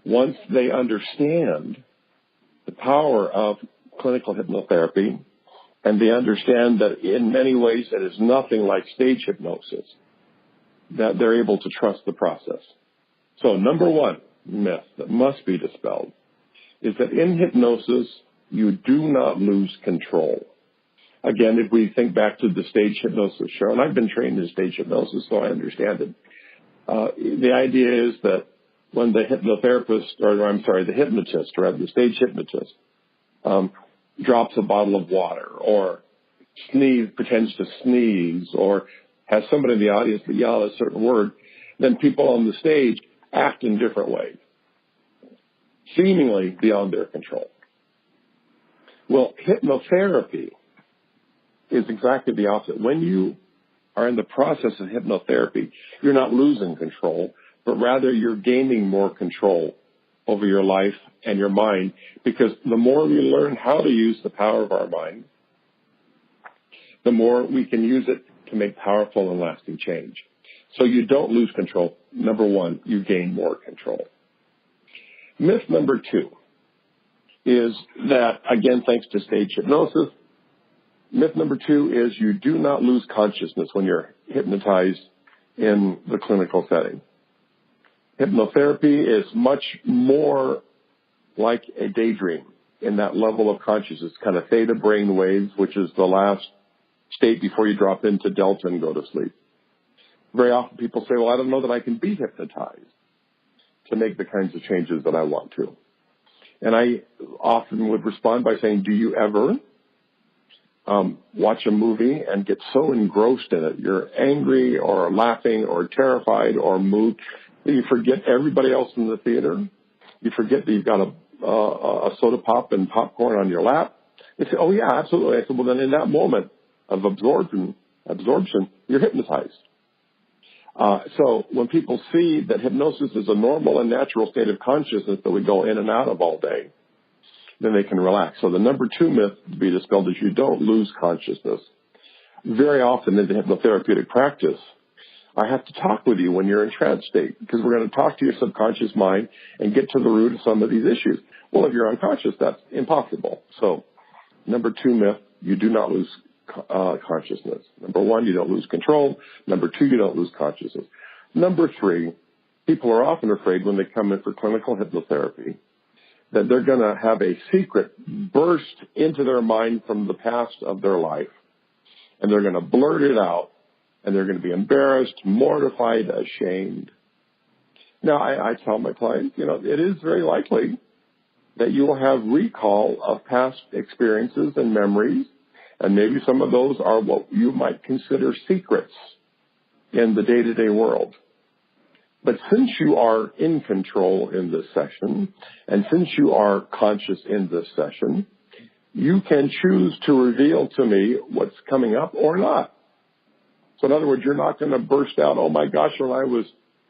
G: once they understand the power of clinical hypnotherapy and they understand that in many ways it is nothing like stage hypnosis, that they're able to trust the process. So number 1 myth that must be dispelled is that in hypnosis, you do not lose control. Again, if we think back to the stage hypnosis show, and I've been trained in stage hypnosis, so I understand it. The idea is that when the hypnotist, or the stage hypnotist, drops a bottle of water or pretends to sneeze or has somebody in the audience that yell a certain word, then people on the stage act in different ways, seemingly beyond their control. Well, hypnotherapy is exactly the opposite. When you are in the process of hypnotherapy, you're not losing control, but rather you're gaining more control over your life and your mind, because the more we learn how to use the power of our mind, the more we can use it to make powerful and lasting change. So you don't lose control. Number 1, you gain more control. Myth number 2 is that, again, thanks to stage hypnosis, myth number 2 is you do not lose consciousness when you're hypnotized in the clinical setting. Hypnotherapy is much more like a daydream in that level of consciousness, kind of theta brain waves, which is the last state before you drop into delta and go to sleep. Very often people say, well, I don't know that I can be hypnotized to make the kinds of changes that I want to. And I often would respond by saying, do you ever watch a movie and get so engrossed in it, you're angry or laughing or terrified or moved, that you forget everybody else in the theater? You forget that you've got a soda pop and popcorn on your lap? They say, oh, yeah, absolutely. I said, well, then in that moment of absorption, you're hypnotized. So when people see that hypnosis is a normal and natural state of consciousness that we go in and out of all day, then they can relax. So the number 2 myth to be dispelled is you don't lose consciousness. Very often in the hypnotherapeutic practice, I have to talk with you when you're in trance state, because we're going to talk to your subconscious mind and get to the root of some of these issues. Well, if you're unconscious, that's impossible. So number 2 myth, you do not lose consciousness. Number 1, you don't lose control. Number 2, you don't lose consciousness. Number 3, people are often afraid when they come in for clinical hypnotherapy that they're going to have a secret burst into their mind from the past of their life, and they're going to blurt it out, and they're going to be embarrassed, mortified, ashamed. Now, I tell my clients, it is very likely that you will have recall of past experiences and memories, and maybe some of those are what you might consider secrets in the day-to-day world. But since you are in control in this session, and since you are conscious in this session, you can choose to reveal to me what's coming up or not. So in other words, you're not going to burst out, oh my gosh, when I was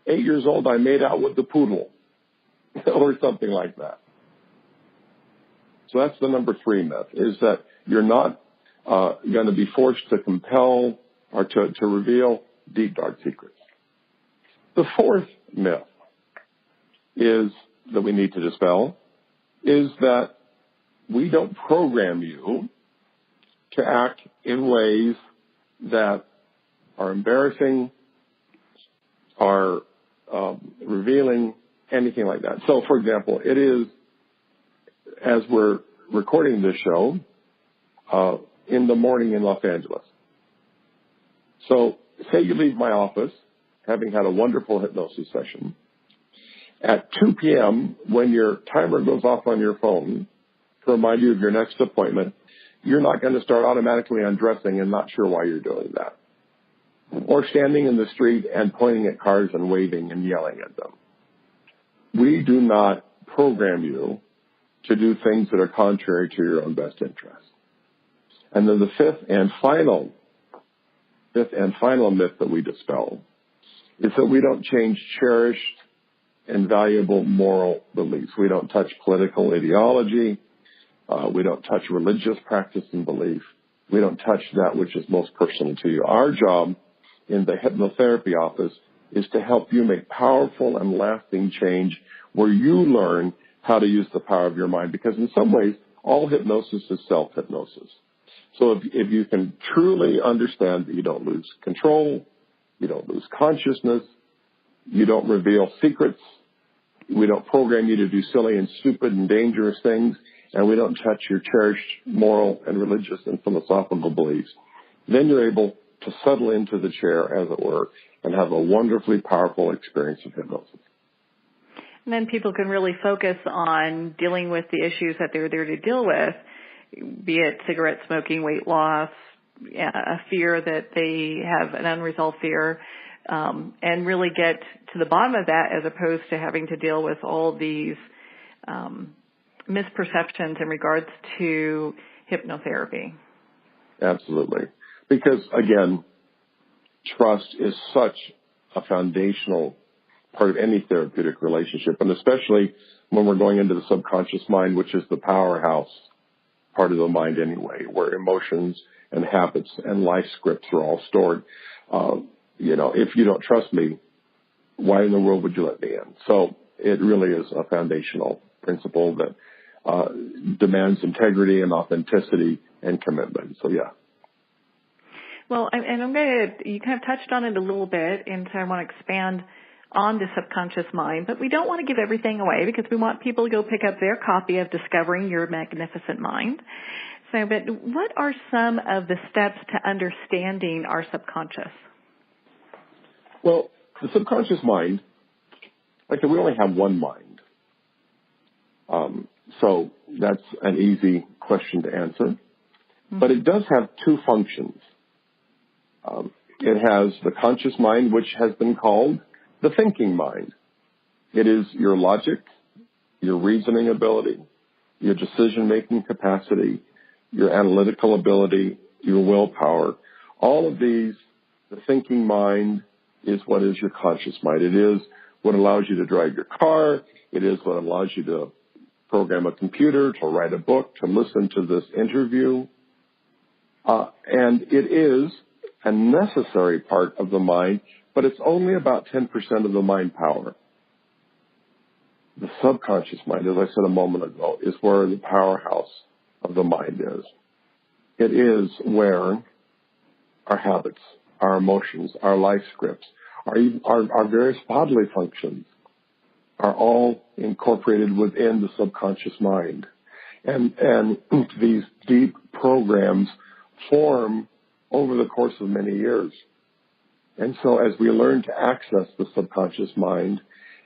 G: 8 years old, I made out with the poodle, or something like that. So that's the number 3 myth, is that you're not going to be forced to compel or to reveal deep, dark secrets. The 4th myth that we need to dispel is that we don't program you to act in ways that are embarrassing, are revealing, anything like that. So, for example, it is, as we're recording this show, in the morning in Los Angeles. So, say you leave my office, having had a wonderful hypnosis session. At 2 p.m., when your timer goes off on your phone to remind you of your next appointment, you're not going to start automatically undressing and not sure why you're doing that. Or standing in the street and pointing at cars and waving and yelling at them. We do not program you to do things that are contrary to your own best interest. And then the fifth and final myth that we dispel is that we don't change cherished and valuable moral beliefs. We don't touch political ideology. We don't touch religious practice and belief. We don't touch that which is most personal to you. Our job in the hypnotherapy office is to help you make powerful and lasting change where you learn how to use the power of your mind. Because in some ways, all hypnosis is self-hypnosis. So if you can truly understand that you don't lose control, you don't lose consciousness, you don't reveal secrets, we don't program you to do silly and stupid and dangerous things, and we don't touch your cherished moral and religious and philosophical beliefs, then you're able to settle into the chair, as it were, and have a wonderfully powerful experience of hypnosis.
H: And then people can really focus on dealing with the issues that they're there to deal with, be it cigarette smoking, weight loss, a fear that they have an unresolved fear, and really get to the bottom of that as opposed to having to deal with all these misperceptions in regards to hypnotherapy.
G: Absolutely. Because, again, trust is such a foundational part of any therapeutic relationship, and especially when we're going into the subconscious mind, which is the powerhouse part of the mind anyway, where emotions and habits and life scripts are all stored. If you don't trust me, why in the world would you let me in? So it really is a foundational principle that demands integrity and authenticity and commitment. So, yeah.
H: Well, you kind of touched on it a little bit, and so I want to expand on the subconscious mind, but we don't want to give everything away because we want people to go pick up their copy of Discovering Your Magnificent Mind. So, but what are some of the steps to understanding our subconscious?
G: Well, the subconscious mind, like I said, we only have one mind. So that's an easy question to answer. Mm-hmm. But it does have two functions. It has the conscious mind, which has been called the thinking mind. It is your logic, your reasoning ability, your decision-making capacity, your analytical ability, your willpower. All of these, the thinking mind is what is your conscious mind. It is what allows you to drive your car. It is what allows you to program a computer, to write a book, to listen to this interview. And it is a necessary part of the mind, but it's only about 10% of the mind power. The subconscious mind, as I said a moment ago, is where the powerhouse of the mind is. It is where our habits, our emotions, our life scripts, our various bodily functions are all incorporated within the subconscious mind. And these deep programs form over the course of many years. And so as we learn to access the subconscious mind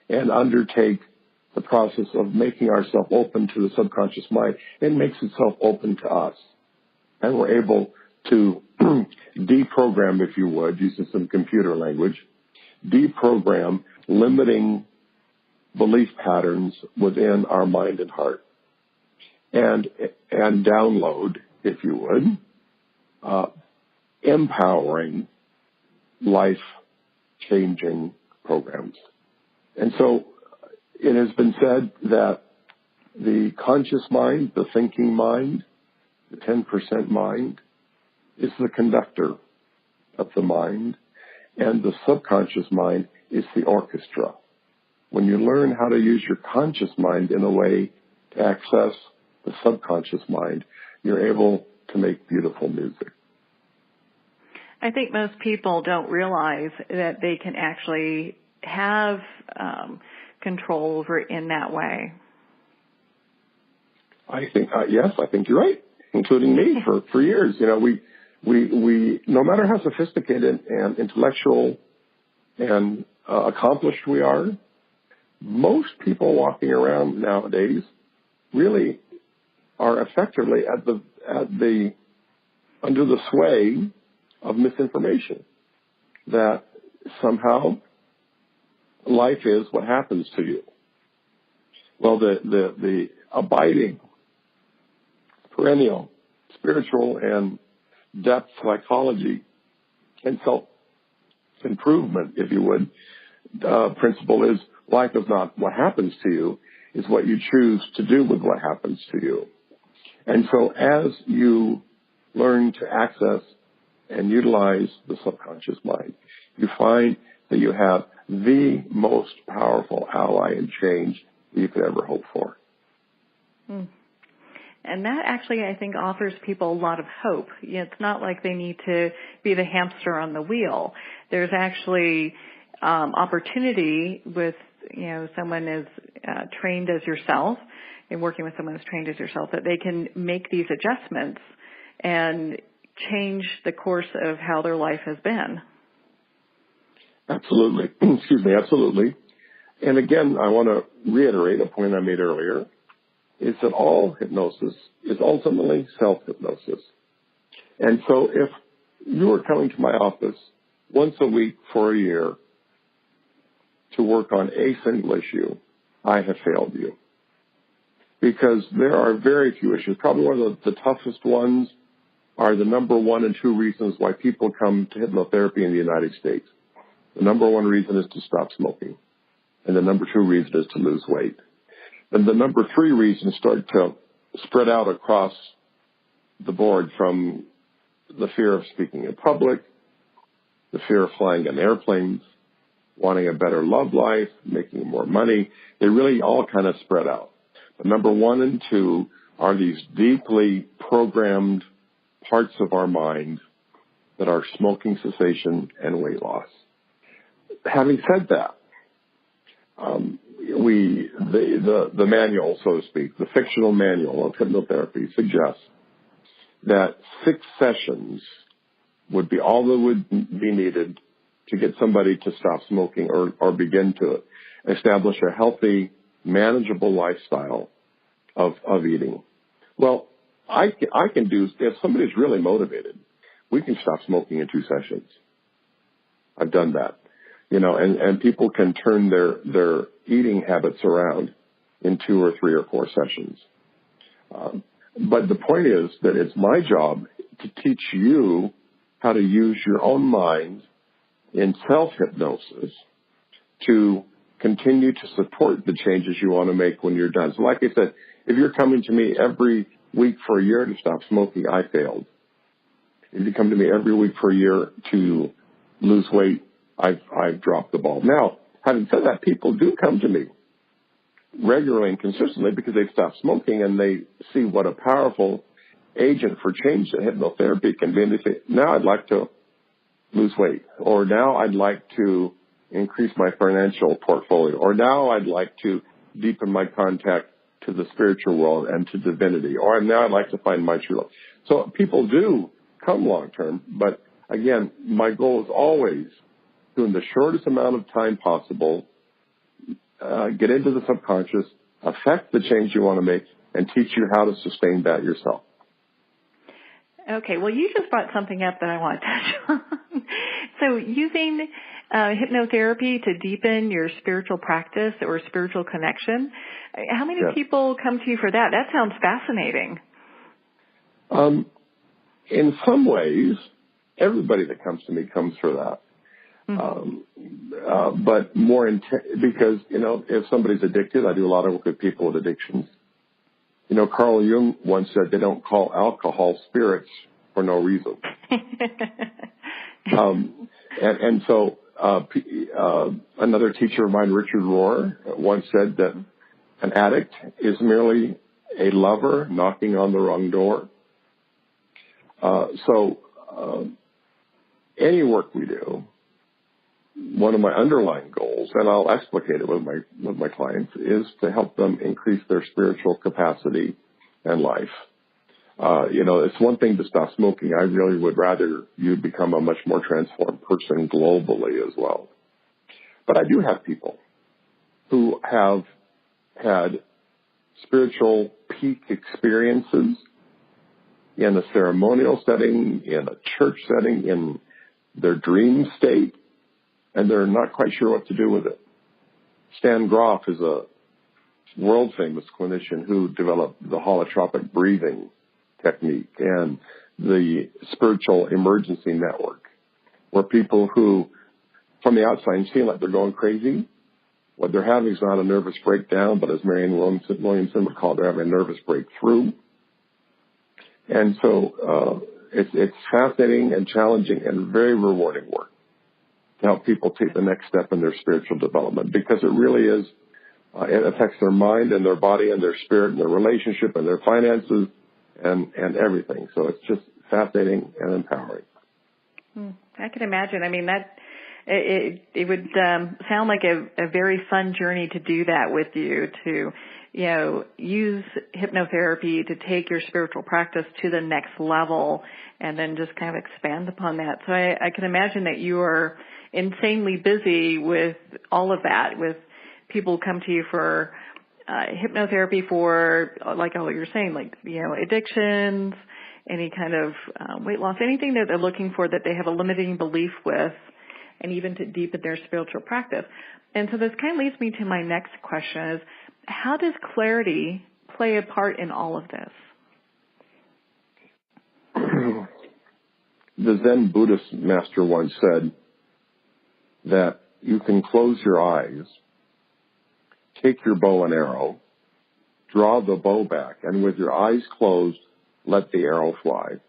G: and undertake the process of making ourselves open to the subconscious mind, it makes itself open to us. And we're able to deprogram, if you would, using some computer language, deprogram limiting belief patterns within our mind and heart. And download, if you would, empowering, life-changing programs. And so it has been said that the conscious mind, the thinking mind, the 10% mind, is the conductor of the mind, and the subconscious mind is the orchestra, when you learn how to use your conscious mind in a way to access the subconscious mind, you're able to make beautiful music.
H: I think most people don't realize that they can actually have control over it in that way.
G: I think, yes, I think you're right, including me for years. You know, we, no matter how sophisticated and intellectual and accomplished we are, most people walking around nowadays really are effectively under the sway of misinformation, that somehow life is what happens to you. Well, the abiding, perennial, spiritual and depth psychology and self-improvement, if you would, principle is life is not what happens to you, is what you choose to do with what happens to you. And so as you learn to access and utilize the subconscious mind, you find that you have the most powerful ally in change you could ever hope for.
H: And that actually, I think, offers people a lot of hope. It's not like they need to be the hamster on the wheel. There's actually opportunity with, someone as trained as yourself, and working with someone as trained as yourself, that they can make these adjustments and change the course of how their life has been.
G: Absolutely. Excuse me, absolutely. And again, I want to reiterate a point I made earlier, is that all hypnosis is ultimately self-hypnosis. And so if you were coming to my office once a week for a year to work on a single issue, I have failed you. Because there are very few issues. Probably one of the toughest ones are the number 1 and 2 reasons why people come to hypnotherapy in the United States. The number 1 reason is to stop smoking. And the number 2 reason is to lose weight. And the number 3 reasons start to spread out across the board, from the fear of speaking in public, the fear of flying in airplanes, wanting a better love life, making more money. They really all kind of spread out. But number 1 and 2 are these deeply programmed parts of our mind that are smoking cessation and weight loss. Having said that, the manual, so to speak, the fictional manual of hypnotherapy suggests that 6 sessions would be all that would be needed to get somebody to stop smoking or begin to establish a healthy, manageable lifestyle of eating. Well, I can do, if somebody's really motivated, we can stop smoking in 2 sessions. I've done that. And people can turn their eating habits around in 2 or 3 or 4 sessions. But the point is that it's my job to teach you how to use your own mind in self-hypnosis to continue to support the changes you want to make when you're done. So like I said, if you're coming to me every week for a year to stop smoking, I failed. If you come to me every week for a year to lose weight, I've dropped the ball. Now, having said that, people do come to me regularly and consistently because they've stopped smoking and they see what a powerful agent for change that hypnotherapy can be. And they say, now I'd like to lose weight, or now I'd like to increase my financial portfolio, or now I'd like to deepen my contact to the spiritual world and to divinity, or now I'd like to find my true love. So people do come long term, but again, my goal is always to, in the shortest amount of time possible, get into the subconscious, affect the change you want to make, and teach you how to sustain that yourself.
H: Okay, well, you just brought something up that I want to touch on. So using hypnotherapy to deepen your spiritual practice or spiritual connection, how many people come to you for that? That sounds fascinating.
G: In some ways, everybody that comes to me comes for that.
H: Mm-hmm.
G: But more because, if somebody's addicted, I do a lot of work with people with addictions. Carl Jung once said they don't call alcohol spirits for no reason. And so Another teacher of mine, Richard Rohr, once said that an addict is merely a lover knocking on the wrong door. Any work we do, one of my underlying goals, and I'll explicate it with my clients, is to help them increase their spiritual capacity and life. It's one thing to stop smoking. I really would rather you become a much more transformed person globally as well. But I do have people who have had spiritual peak experiences in a ceremonial setting, in a church setting, in their dream state, and they're not quite sure what to do with it. Stan Groff is a world-famous clinician who developed the holotropic breathing technique and the spiritual emergency network, where people who, from the outside, seem like they're going crazy. What they're having is not a nervous breakdown, but as Marianne Williamson would call it, they're having a nervous breakthrough. And so it's fascinating and challenging and very rewarding work to help people take the next step in their spiritual development, because it really is, it affects their mind and their body and their spirit and their relationship and their finances and everything. So it's just fascinating and empowering.
H: I can imagine. I mean, it would sound like a very fun journey to do that with you, to use hypnotherapy to take your spiritual practice to the next level and then just kind of expand upon that. So I can imagine that you are insanely busy with all of that, with people come to you for hypnotherapy for, like all you're saying, like, addictions, any kind of weight loss, anything that they're looking for that they have a limiting belief with, and even to deepen their spiritual practice. And so this kind of leads me to my next question is, how does clarity play a part in all of this?
G: The Zen Buddhist master once said that you can close your eyes, take your bow and arrow, draw the bow back, and with your eyes closed, let the arrow fly.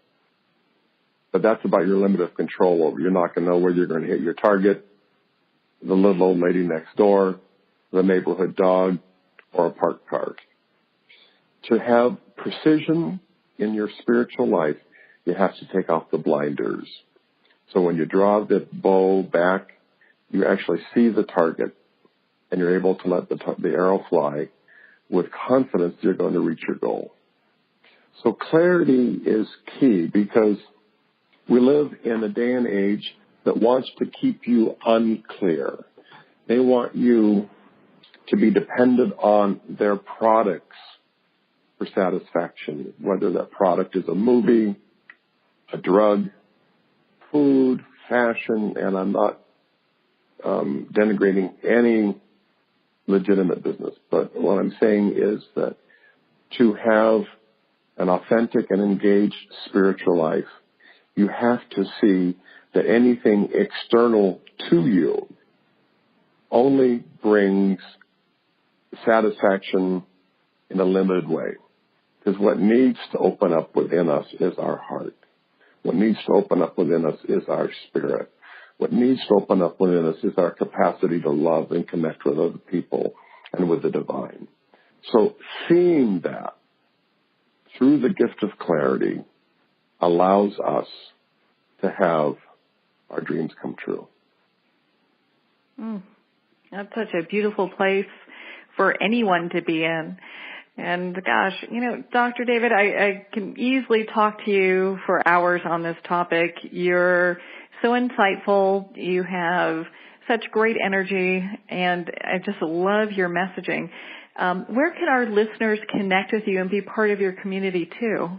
G: But that's about your limit of control over. You're not going to know whether you're going to hit your target, the little old lady next door, the neighborhood dog, or a parked car. To have precision in your spiritual life, you have to take off the blinders. So when you draw the bow back, you actually see the target, and you're able to let the arrow fly with confidence you're going to reach your goal. So clarity is key, because we live in a day and age that wants to keep you unclear. They want you to be dependent on their products for satisfaction, whether that product is a movie, a drug, food, fashion, and I'm not denigrating any legitimate business. But what I'm saying is that to have an authentic and engaged spiritual life, you have to see that anything external to you only brings satisfaction in a limited way. Because what needs to open up within us is our heart. What needs to open up within us is our spirit. What needs to open up within us is our capacity to love and connect with other people and with the divine. So seeing that through the gift of clarity allows us to have our dreams come true.
H: That's such a beautiful place for anyone to be in. And gosh, Dr. David, I can easily talk to you for hours on this topic. You're so insightful. You have such great energy, and I just love your messaging. Where can our listeners connect with you and be part of your community too?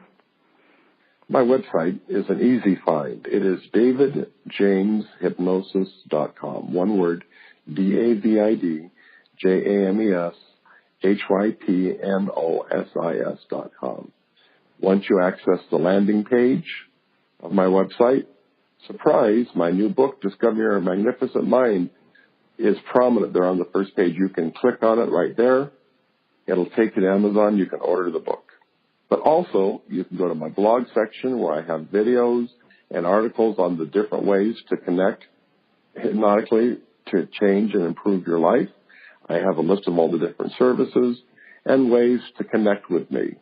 G: My website is an easy find. It is davidjameshypnosis.com. One word, DavidJamesHypnosis.com. Once you access the landing page of my website, surprise, my new book, Discover Your Magnificent Mind, is prominent there on the first page. You can click on it right there. It'll take you to Amazon. You can order the book. But also, you can go to my blog section where I have videos and articles on the different ways to connect hypnotically to change and improve your life. I have a list of all the different services and ways to connect with me.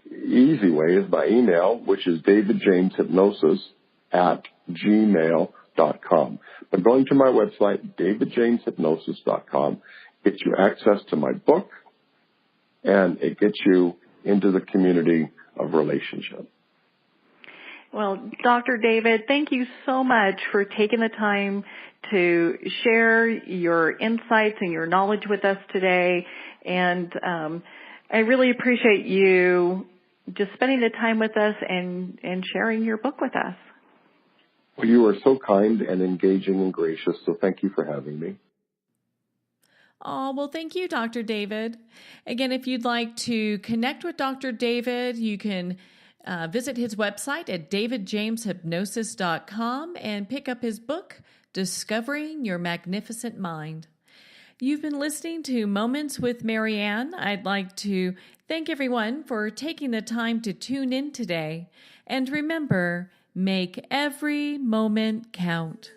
G: Easy way is by email, which is davidjameshypnosis@gmail.com. But going to my website, davidjameshypnosis.com, gets you access to my book, and it gets you into the community of relationship.
H: Well, Dr. David, thank you so much for taking the time to share your insights and your knowledge with us today. And I really appreciate you just spending the time with us and sharing your book with us.
G: Well, you are so kind and engaging and gracious, so thank you for having me.
A: Oh, well, thank you, Dr. David. Again, if you'd like to connect with Dr. David, you can visit his website at davidjameshypnosis.com and pick up his book, Discovering Your Magnificent Mind. You've been listening to Moments with Marianne. I'd like to thank everyone for taking the time to tune in today. And remember, make every moment count.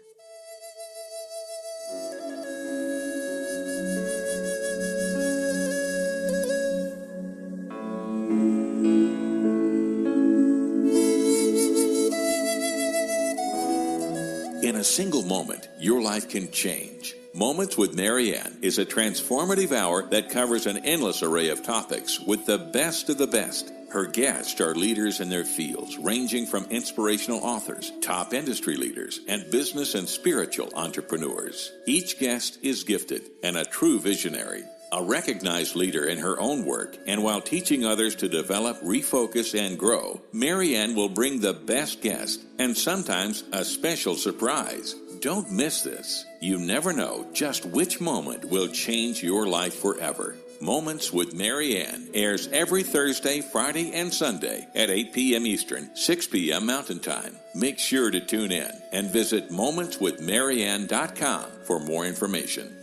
D: In a single moment, your life can change. Moments with Marianne is a transformative hour that covers an endless array of topics with the best of the best. Her guests are leaders in their fields, ranging from inspirational authors, top industry leaders, and business and spiritual entrepreneurs. Each guest is gifted and a true visionary, a recognized leader in her own work, and while teaching others to develop, refocus, and grow, Marianne will bring the best guest and sometimes a special surprise. Don't miss this. You never know just which moment will change your life forever. Moments with Marianne airs every Thursday, Friday, and Sunday at 8 p.m. Eastern, 6 p.m. Mountain Time. Make sure to tune in and visit momentswithmarianne.com for more information.